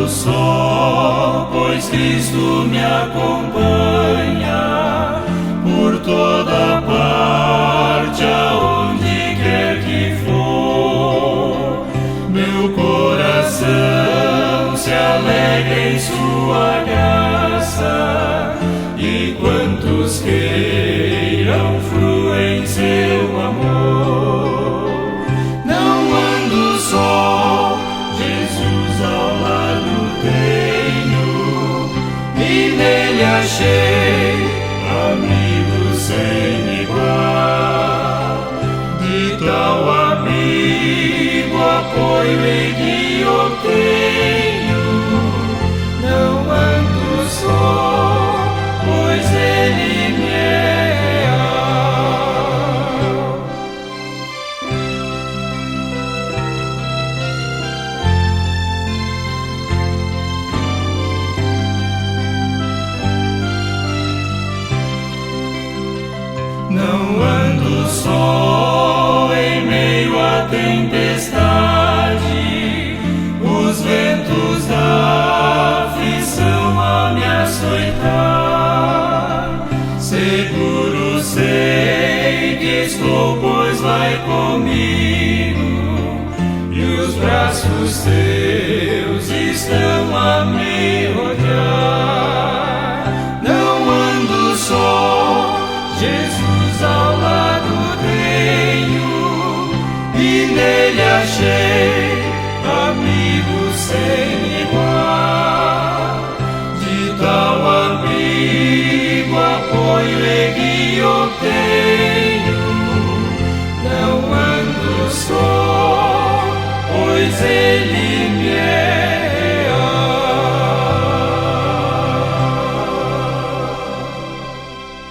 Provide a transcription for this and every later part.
só, pois Cristo me acompanha por toda parte, aonde quer que for. Meu coração se alegra em sua graça, e quantos queiram fluem em seu amor. Não ando só, Jesus ao lado tenho, e nele achei amigos sem igual. De tal amigo apoio e guia obtenho. Não ando só, pois ele me é leal. Não ando só em meio à tempestade, os ventos da aflição a me açoitar. Seguro sei que estou, pois vai comigo, e os braços teus estão a me rodear. Não ando só, Jesus ao lado tenho, e nele achei amigos sem igual. De tal amigo apoio e guia obtenho. Não ando só, pois ele me é leal.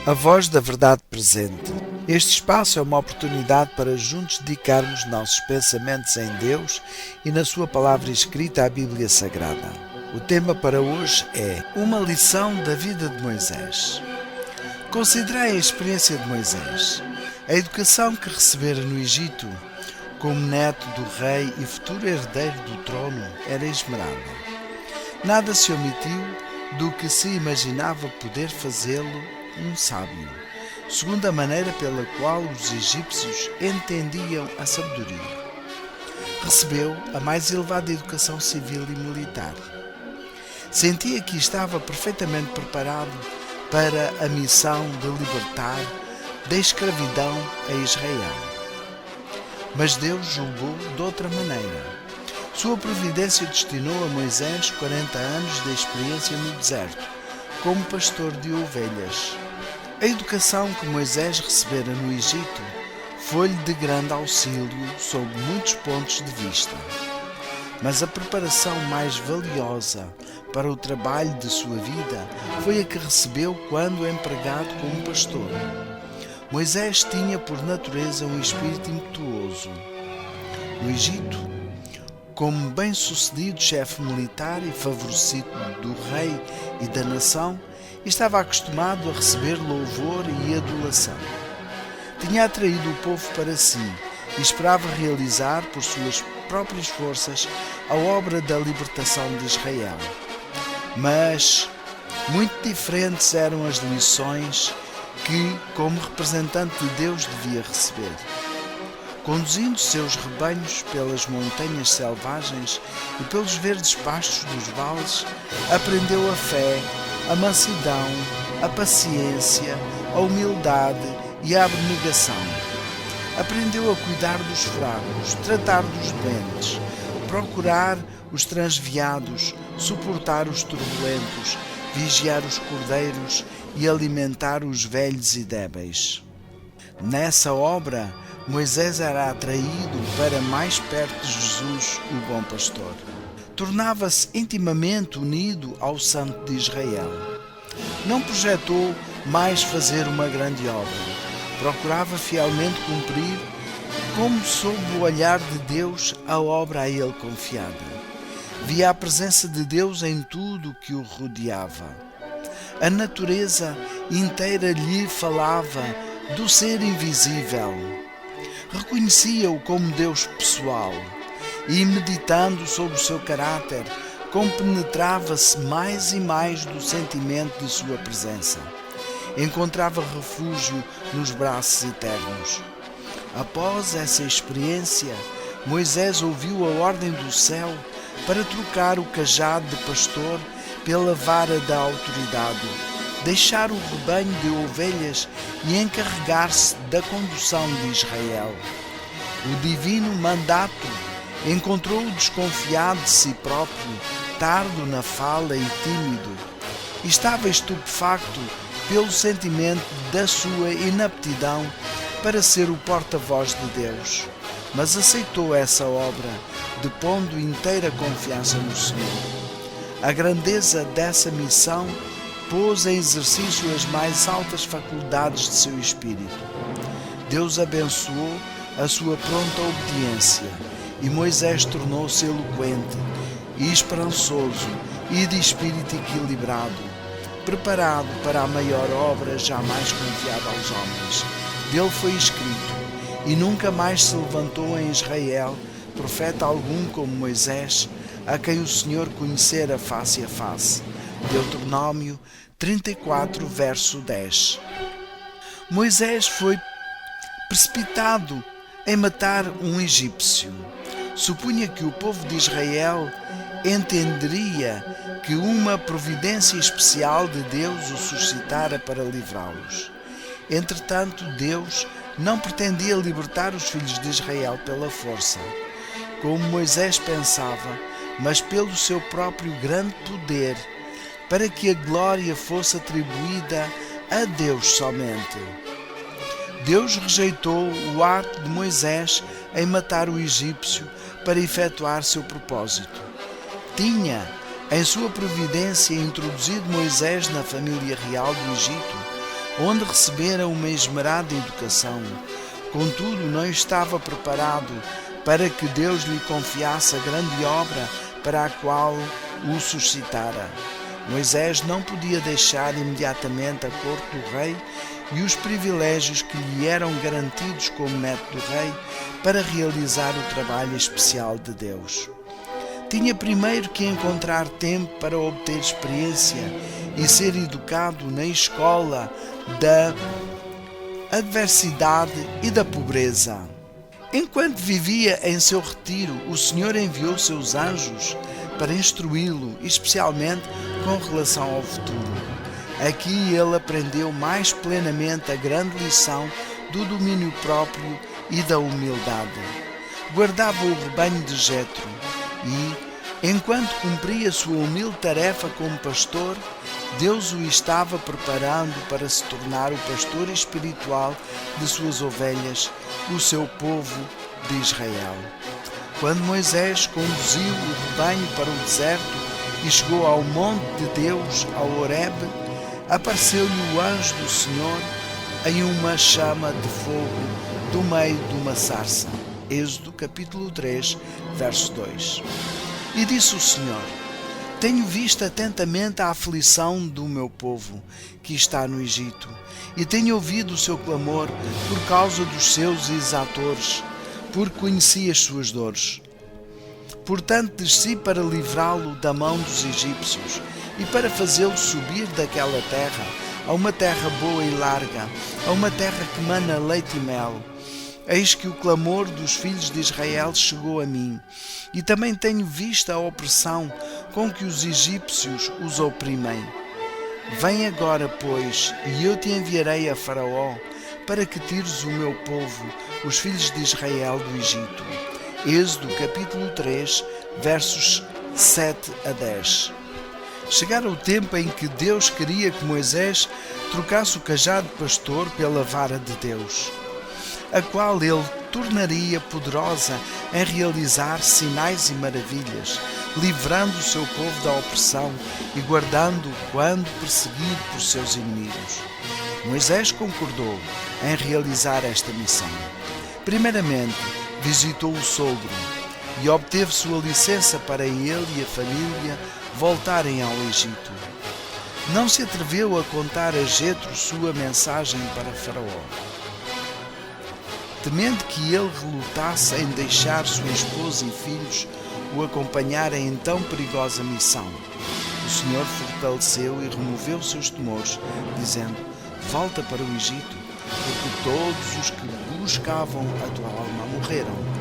A Voz da Verdade Presente. Este espaço é uma oportunidade para juntos dedicarmos nossos pensamentos em Deus e na sua palavra escrita, a Bíblia Sagrada. O tema para hoje é uma lição da vida de Moisés. Considerai a experiência de Moisés. A educação que recebera no Egito, como neto do rei e futuro herdeiro do trono, era esmerada. Nada se omitiu do que se imaginava poder fazê-lo um sábio, segundo a maneira pela qual os egípcios entendiam a sabedoria. Recebeu a mais elevada educação civil e militar. Sentia que estava perfeitamente preparado para a missão de libertar da escravidão a Israel. Mas Deus julgou de outra maneira. Sua providência destinou a Moisés 40 anos de experiência no deserto, como pastor de ovelhas. A educação que Moisés recebera no Egito foi-lhe de grande auxílio sob muitos pontos de vista. Mas a preparação mais valiosa para o trabalho de sua vida foi a que recebeu quando empregado como pastor. Moisés tinha por natureza um espírito impetuoso. No Egito, como bem-sucedido chefe militar e favorecido do rei e da nação, estava acostumado a receber louvor e adulação. Tinha atraído o povo para si e esperava realizar, por suas próprias forças, a obra da libertação de Israel. Mas muito diferentes eram as lições que, como representante de Deus, devia receber. Conduzindo seus rebanhos pelas montanhas selvagens e pelos verdes pastos dos vales, aprendeu a fé, a mansidão, a paciência, a humildade e a abnegação. Aprendeu a cuidar dos fracos, tratar dos doentes, procurar os transviados, suportar os turbulentos, vigiar os cordeiros e alimentar os velhos e débeis. Nessa obra, Moisés era atraído para mais perto de Jesus, o bom pastor. Tornava-se intimamente unido ao Santo de Israel. Não projetou mais fazer uma grande obra. Procurava fielmente cumprir, como sob o olhar de Deus, a obra a ele confiada. Via a presença de Deus em tudo que o rodeava. A natureza inteira lhe falava do ser invisível. Reconhecia-o como Deus pessoal e, meditando sobre o seu caráter, compenetrava-se mais e mais do sentimento de sua presença. Encontrava refúgio nos braços eternos. Após essa experiência, Moisés ouviu a ordem do céu para trocar o cajado de pastor pela vara da autoridade, deixar o rebanho de ovelhas e encarregar-se da condução de Israel. O divino mandato encontrou-o desconfiado de si próprio, tardo na fala e tímido. Estava estupefacto pelo sentimento da sua inaptidão para ser o porta-voz de Deus, mas aceitou essa obra, depondo inteira confiança no Senhor. A grandeza dessa missão pôs em exercício as mais altas faculdades de seu espírito. Deus abençoou a sua pronta obediência e Moisés tornou-se eloquente e esperançoso e de espírito equilibrado, preparado para a maior obra jamais confiada aos homens. Dele foi escrito: e nunca mais se levantou em Israel profeta algum como Moisés, a quem o Senhor conhecera face a face. Deuteronômio 34, verso 10. Moisés foi precipitado em matar um egípcio. Supunha que o povo de Israel entenderia que uma providência especial de Deus o suscitara para livrá-los. Entretanto, Deus não pretendia libertar os filhos de Israel pela força, como Moisés pensava, mas pelo seu próprio grande poder, para que a glória fosse atribuída a Deus somente. Deus rejeitou o ato de Moisés em matar o egípcio para efetuar seu propósito. Tinha, em sua providência, introduzido Moisés na família real do Egito, onde recebera uma esmerada educação. Contudo, não estava preparado para que Deus lhe confiasse a grande obra para a qual o suscitara. Moisés não podia deixar imediatamente a corte do rei e os privilégios que lhe eram garantidos como neto do rei para realizar o trabalho especial de Deus. Tinha primeiro que encontrar tempo para obter experiência e ser educado na escola da adversidade e da pobreza. Enquanto vivia em seu retiro, o Senhor enviou seus anjos para instruí-lo, especialmente com relação ao futuro. Aqui ele aprendeu mais plenamente a grande lição do domínio próprio e da humildade. Guardava o rebanho de Jetro e, enquanto cumpria sua humilde tarefa como pastor, Deus o estava preparando para se tornar o pastor espiritual de suas ovelhas, o seu povo de Israel. Quando Moisés conduziu o rebanho para o deserto e chegou ao monte de Deus, ao Horebe, apareceu-lhe o anjo do Senhor em uma chama de fogo do meio de uma sarça. Êxodo capítulo 3, verso 2. E disse o Senhor: tenho visto atentamente a aflição do meu povo, que está no Egito, e tenho ouvido o seu clamor por causa dos seus exatores, porque conheci as suas dores. Portanto, desci para livrá-lo da mão dos egípcios e para fazê-lo subir daquela terra a uma terra boa e larga, a uma terra que mana leite e mel. Eis que o clamor dos filhos de Israel chegou a mim, e também tenho visto a opressão com que os egípcios os oprimem. Vem agora, pois, e eu te enviarei a Faraó, para que tires o meu povo, os filhos de Israel, do Egito. Êxodo capítulo 3, versos 7 a 10. Chegara o tempo em que Deus queria que Moisés trocasse o cajado de pastor pela vara de Deus, a qual ele tornaria poderosa em realizar sinais e maravilhas, livrando o seu povo da opressão e guardando-o quando perseguido por seus inimigos. Moisés concordou em realizar esta missão. Primeiramente, visitou o sogro e obteve sua licença para ele e a família voltarem ao Egito. Não se atreveu a contar a Jetro sua mensagem para Faraó, temendo que ele relutasse em deixar sua esposa e filhos, o acompanharem em tão perigosa missão. O Senhor fortaleceu e removeu seus temores, dizendo: volta para o Egito, porque todos os que buscavam a tua alma morreram.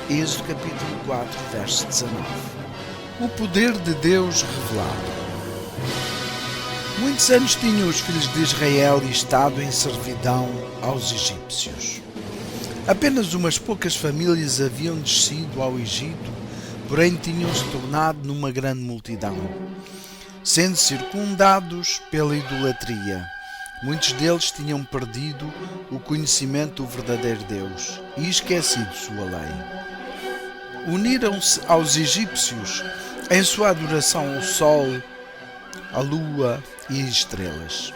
Êxodo capítulo 4, verso 19. O poder de Deus revelado. Muitos anos tinham os filhos de Israel estado em servidão aos egípcios. Apenas umas poucas famílias haviam descido ao Egito, porém tinham-se tornado numa grande multidão, sendo circundados pela idolatria. Muitos deles tinham perdido o conhecimento do verdadeiro Deus e esquecido sua lei. Uniram-se aos egípcios em sua adoração ao sol, à lua e estrelas,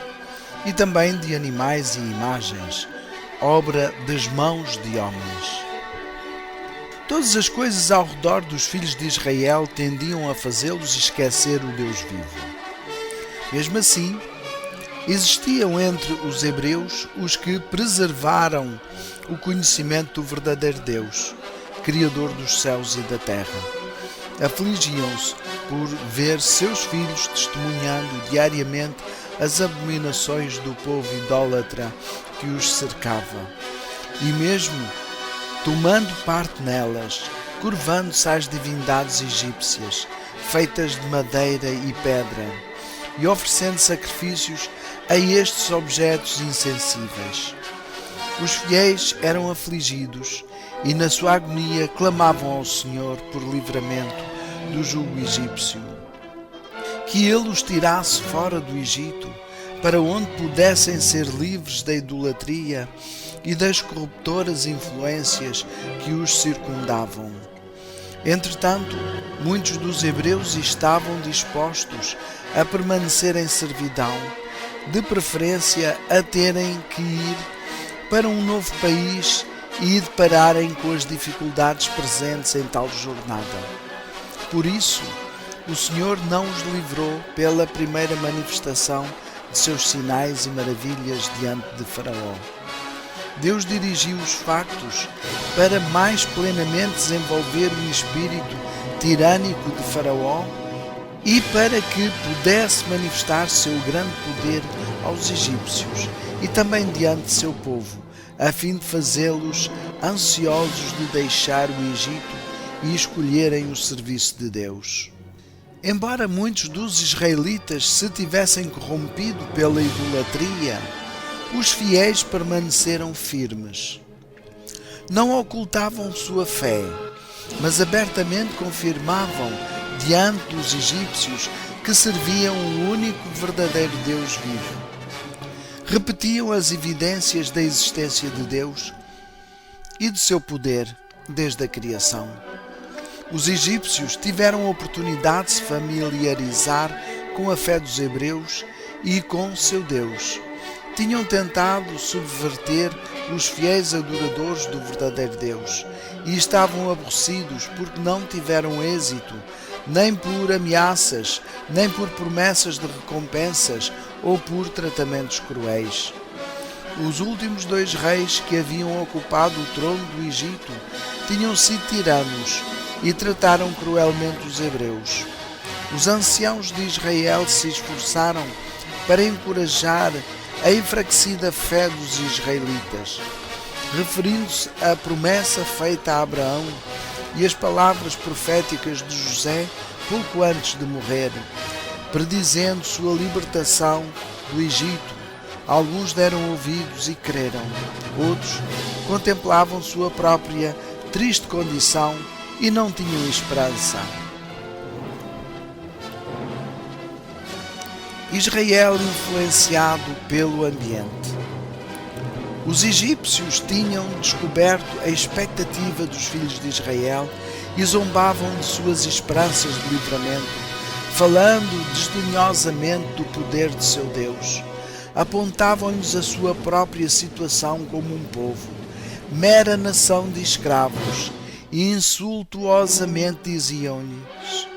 e também de animais e imagens, obra das mãos de homens. Todas as coisas ao redor dos filhos de Israel tendiam a fazê-los esquecer o Deus vivo. Mesmo assim, existiam entre os hebreus os que preservaram o conhecimento do verdadeiro Deus, Criador dos céus e da terra. Afligiam-se por ver seus filhos testemunhando diariamente as abominações do povo idólatra que os cercava, e mesmo tomando parte nelas, curvando-se às divindades egípcias, feitas de madeira e pedra, e oferecendo sacrifícios a estes objetos insensíveis. Os fiéis eram afligidos e na sua agonia clamavam ao Senhor por livramento do jugo egípcio, que ele os tirasse fora do Egito, para onde pudessem ser livres da idolatria e das corruptoras influências que os circundavam. Entretanto, muitos dos hebreus estavam dispostos a permanecer em servidão, de preferência a terem que ir para um novo país e depararem com as dificuldades presentes em tal jornada. Por isso, o Senhor não os livrou pela primeira manifestação de seus sinais e maravilhas diante de Faraó. Deus dirigiu os factos para mais plenamente desenvolver o espírito tirânico de Faraó e para que pudesse manifestar seu grande poder aos egípcios e também diante de seu povo, a fim de fazê-los ansiosos de deixar o Egito e escolherem o serviço de Deus. Embora muitos dos israelitas se tivessem corrompido pela idolatria, os fiéis permaneceram firmes. Não ocultavam sua fé, mas abertamente confirmavam diante dos egípcios que serviam o único verdadeiro Deus vivo. Repetiam as evidências da existência de Deus e de seu poder desde a criação. Os egípcios tiveram a oportunidade de se familiarizar com a fé dos hebreus e com seu Deus. Tinham tentado subverter os fiéis adoradores do verdadeiro Deus e estavam aborrecidos porque não tiveram êxito, nem por ameaças, nem por promessas de recompensas ou por tratamentos cruéis. Os últimos 2 reis que haviam ocupado o trono do Egito tinham sido tiranos e trataram cruelmente os hebreus. Os anciãos de Israel se esforçaram para encorajar a enfraquecida fé dos israelitas, referindo-se à promessa feita a Abraão e às palavras proféticas de José pouco antes de morrer, predizendo sua libertação do Egito. Alguns deram ouvidos e creram, outros contemplavam sua própria triste condição e não tinham esperança. Israel influenciado pelo ambiente. Os egípcios tinham descoberto a expectativa dos filhos de Israel e zombavam de suas esperanças de livramento, falando desdenhosamente do poder de seu Deus. Apontavam-lhes a sua própria situação como um povo, mera nação de escravos, e insultuosamente diziam-lhes: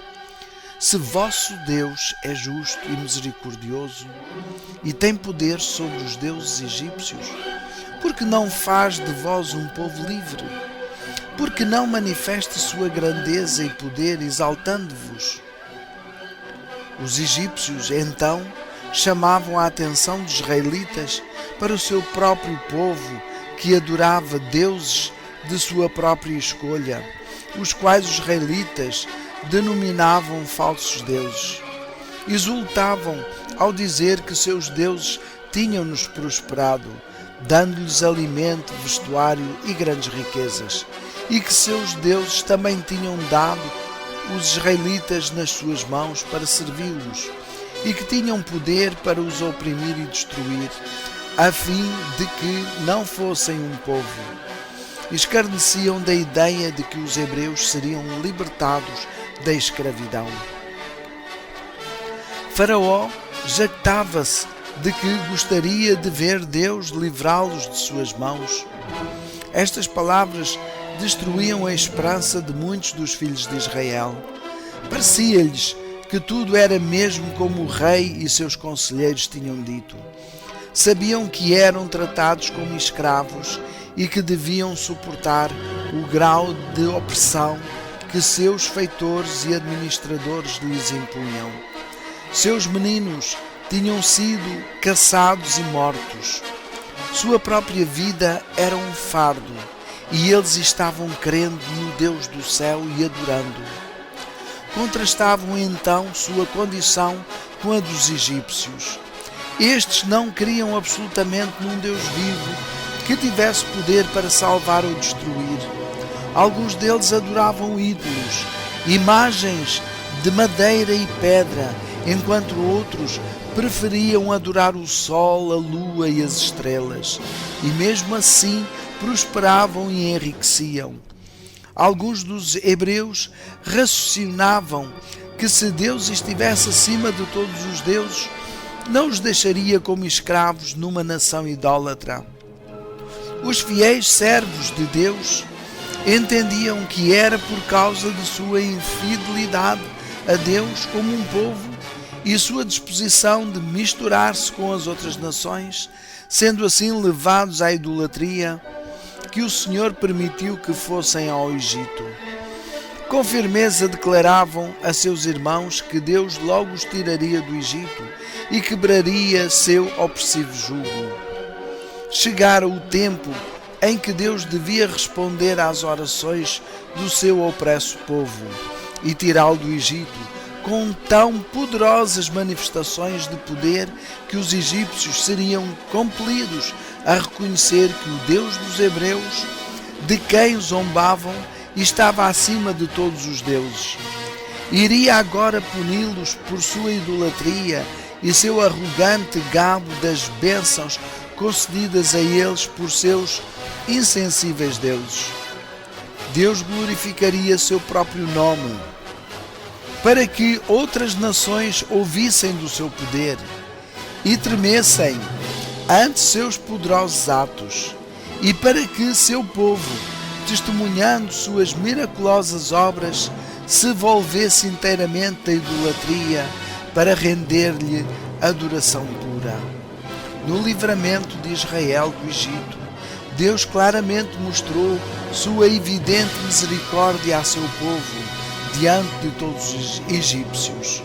se vosso Deus é justo e misericordioso e tem poder sobre os deuses egípcios, por que não faz de vós um povo livre? Porque não manifeste sua grandeza e poder, exaltando-vos? Os egípcios, então, chamavam a atenção dos israelitas para o seu próprio povo, que adorava deuses de sua própria escolha, os quais os israelitas denominavam falsos deuses. Exultavam ao dizer que seus deuses tinham-nos prosperado, dando-lhes alimento, vestuário e grandes riquezas, e que seus deuses também tinham dado os israelitas nas suas mãos para servi-los, e que tinham poder para os oprimir e destruir, a fim de que não fossem um povo. Escarneciam da ideia de que os hebreus seriam libertados da escravidão. Faraó jactava-se de que gostaria de ver Deus livrá-los de suas mãos. Estas palavras destruíam a esperança de muitos dos filhos de Israel. Parecia-lhes que tudo era mesmo como o rei e seus conselheiros tinham dito. Sabiam que eram tratados como escravos e que deviam suportar o grau de opressão que seus feitores e administradores lhes impunham. Seus meninos tinham sido caçados e mortos. Sua própria vida era um fardo e eles estavam crendo no Deus do céu e adorando-o. Contrastavam então sua condição com a dos egípcios. Estes não criam absolutamente num Deus vivo que tivesse poder para salvar ou destruir. Alguns deles adoravam ídolos, imagens de madeira e pedra, enquanto outros preferiam adorar o sol, a lua e as estrelas, e mesmo assim prosperavam e enriqueciam. Alguns dos hebreus raciocinavam que se Deus estivesse acima de todos os deuses, não os deixaria como escravos numa nação idólatra. Os fiéis servos de Deus entendiam que era por causa de sua infidelidade a Deus como um povo e sua disposição de misturar-se com as outras nações, sendo assim levados à idolatria, que o Senhor permitiu que fossem ao Egito. Com firmeza declaravam a seus irmãos que Deus logo os tiraria do Egito e quebraria seu opressivo jugo. Chegara o tempo em que Deus devia responder às orações do seu opresso povo e tirá-lo do Egito, com tão poderosas manifestações de poder que os egípcios seriam compelidos a reconhecer que o Deus dos hebreus, de quem zombavam, estava acima de todos os deuses. Iria agora puni-los por sua idolatria e seu arrogante gabo das bênçãos concedidas a eles por seus insensíveis deuses. Deus glorificaria seu próprio nome, para que outras nações ouvissem do seu poder e tremessem ante seus poderosos atos, e para que seu povo, testemunhando suas miraculosas obras, se volvesse inteiramente da idolatria para render-lhe adoração pura. No livramento de Israel do Egito, Deus claramente mostrou sua evidente misericórdia a seu povo diante de todos os egípcios.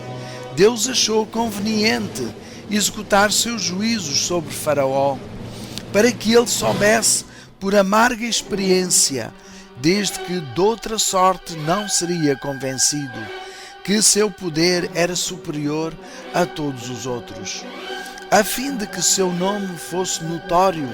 Deus achou conveniente executar seus juízos sobre Faraó, para que ele soubesse por amarga experiência, desde que de outra sorte não seria convencido, que seu poder era superior a todos os outros, a fim de que seu nome fosse notório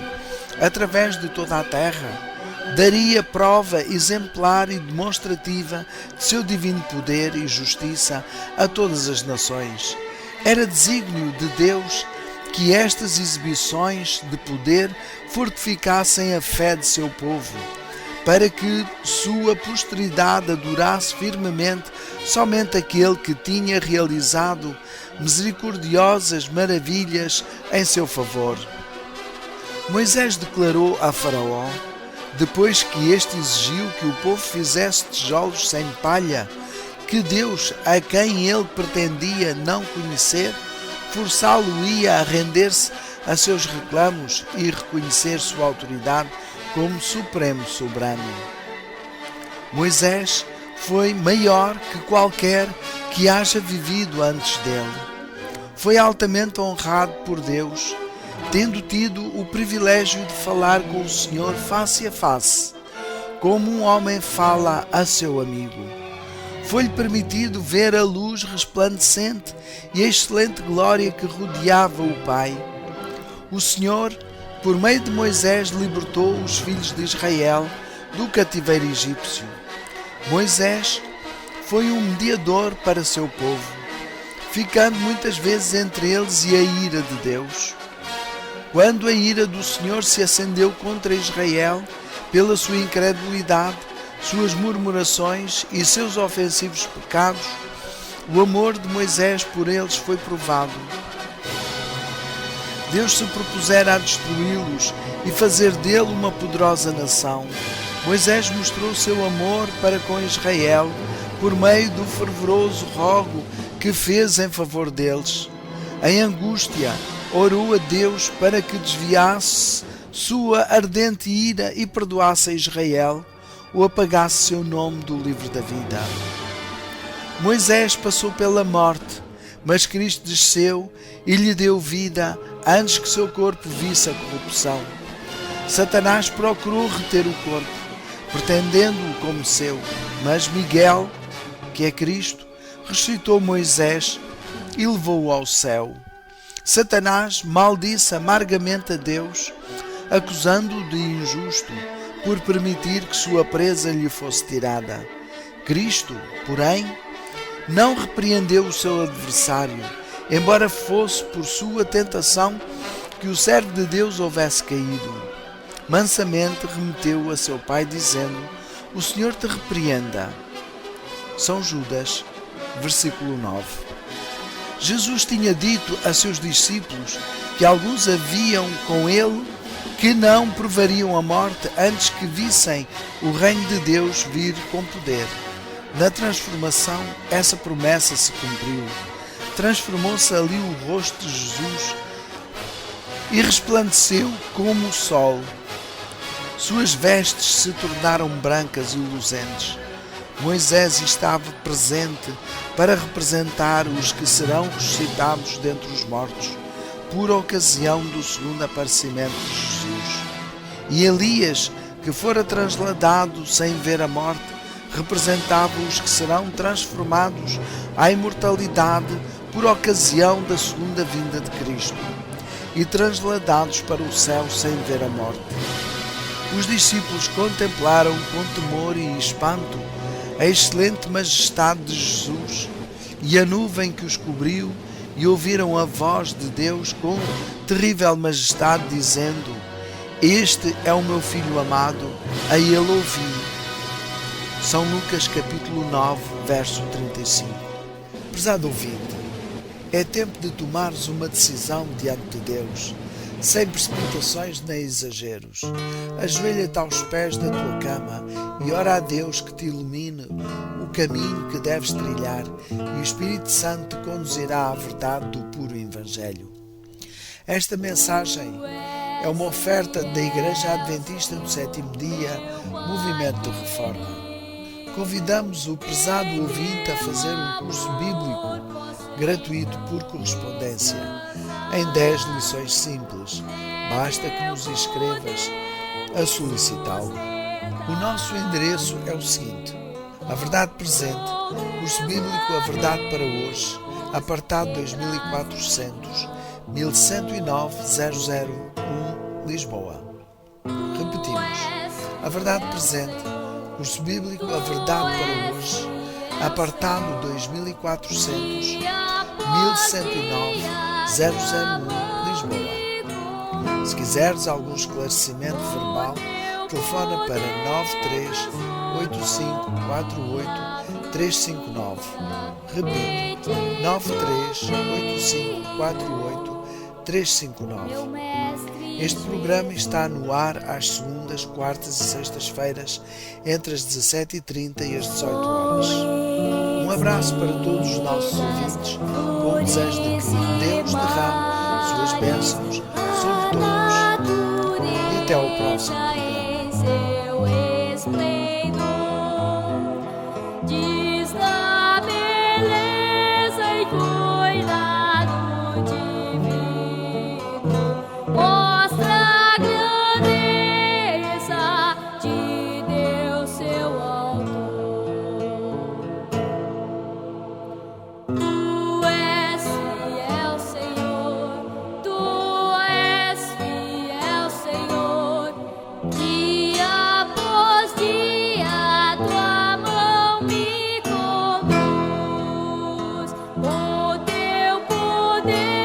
através de toda a terra. Daria prova exemplar e demonstrativa de seu divino poder e justiça a todas as nações. Era desígnio de Deus que estas exibições de poder fortificassem a fé de seu povo, para que sua posteridade adorasse firmemente somente aquele que tinha realizado misericordiosas maravilhas em seu favor. Moisés declarou a Faraó, depois que este exigiu que o povo fizesse tijolos sem palha, que Deus, a quem ele pretendia não conhecer, forçá-lo-ia a render-se a seus reclamos e reconhecer sua autoridade como supremo soberano. Moisés foi maior que qualquer que haja vivido antes dele. Foi altamente honrado por Deus, tendo tido o privilégio de falar com o Senhor face a face, como um homem fala a seu amigo. Foi-lhe permitido ver a luz resplandecente e a excelente glória que rodeava o Pai. O Senhor, por meio de Moisés, libertou os filhos de Israel do cativeiro egípcio. Moisés foi um mediador para seu povo, ficando muitas vezes entre eles e a ira de Deus. Quando a ira do Senhor se acendeu contra Israel pela sua incredulidade, suas murmurações e seus ofensivos pecados, o amor de Moisés por eles foi provado. Deus se propusera a destruí-los e fazer dele uma poderosa nação. Moisés mostrou seu amor para com Israel por meio do fervoroso rogo que fez em favor deles. Em angústia, orou a Deus para que desviasse sua ardente ira e perdoasse a Israel, ou apagasse seu nome do livro da vida. Moisés passou pela morte, mas Cristo desceu e lhe deu vida antes que seu corpo visse a corrupção. Satanás procurou reter o corpo, pretendendo-o como seu, mas Miguel, que é Cristo, ressuscitou Moisés e levou-o ao céu. Satanás maldisse amargamente a Deus, acusando-o de injusto por permitir que sua presa lhe fosse tirada. Cristo, porém, não repreendeu o seu adversário, embora fosse por sua tentação que o servo de Deus houvesse caído. Mansamente remeteu a seu pai, dizendo: "O Senhor te repreenda." São Judas, versículo 9. Jesus tinha dito a seus discípulos que alguns haviam com ele que não provariam a morte antes que vissem o reino de Deus vir com poder. Na transformação, essa promessa se cumpriu. Transformou-se ali o rosto de Jesus e resplandeceu como o sol. Suas vestes se tornaram brancas e luzentes. Moisés estava presente para representar os que serão ressuscitados dentre os mortos, por ocasião do segundo aparecimento de Jesus. E Elias, que fora transladado sem ver a morte, representava os que serão transformados à imortalidade por ocasião da segunda vinda de Cristo e transladados para o céu sem ver a morte. Os discípulos contemplaram com temor e espanto a excelente majestade de Jesus e a nuvem que os cobriu, e ouviram a voz de Deus com terrível majestade, dizendo: "Este é o meu Filho amado, a ele ouvi." São Lucas capítulo 9, verso 35. Prezado ouvinte, é tempo de tomares uma decisão diante de Deus, sem precipitações nem exageros. Ajoelha-te aos pés da tua cama e ora a Deus que te ilumine o caminho que deves trilhar, e o Espírito Santo te conduzirá à verdade do puro Evangelho. Esta mensagem é uma oferta da Igreja Adventista do Sétimo Dia, Movimento de Reforma. Convidamos o prezado ouvinte a fazer um curso bíblico gratuito por correspondência, em 10 lições simples. Basta que nos escrevas a solicitá-lo. O nosso endereço é o seguinte: A Verdade Presente, curso bíblico A Verdade para Hoje, apartado 2400, 1109 001, Lisboa. Repetimos: A Verdade Presente, curso bíblico A Verdade para Hoje, apartado 2400, 1109 001, Lisboa. Se quiseres algum esclarecimento verbal, telefona para 93 8548 359. Repito: 93 8548 359. Este programa está no ar às segundas, quartas e sextas-feiras, entre as 17h30 e as 18h. Um abraço para todos os nossos ouvintes, com o desejo de que Deus derrame suas bênçãos sobre todos. E até ao próximo programa. Deus.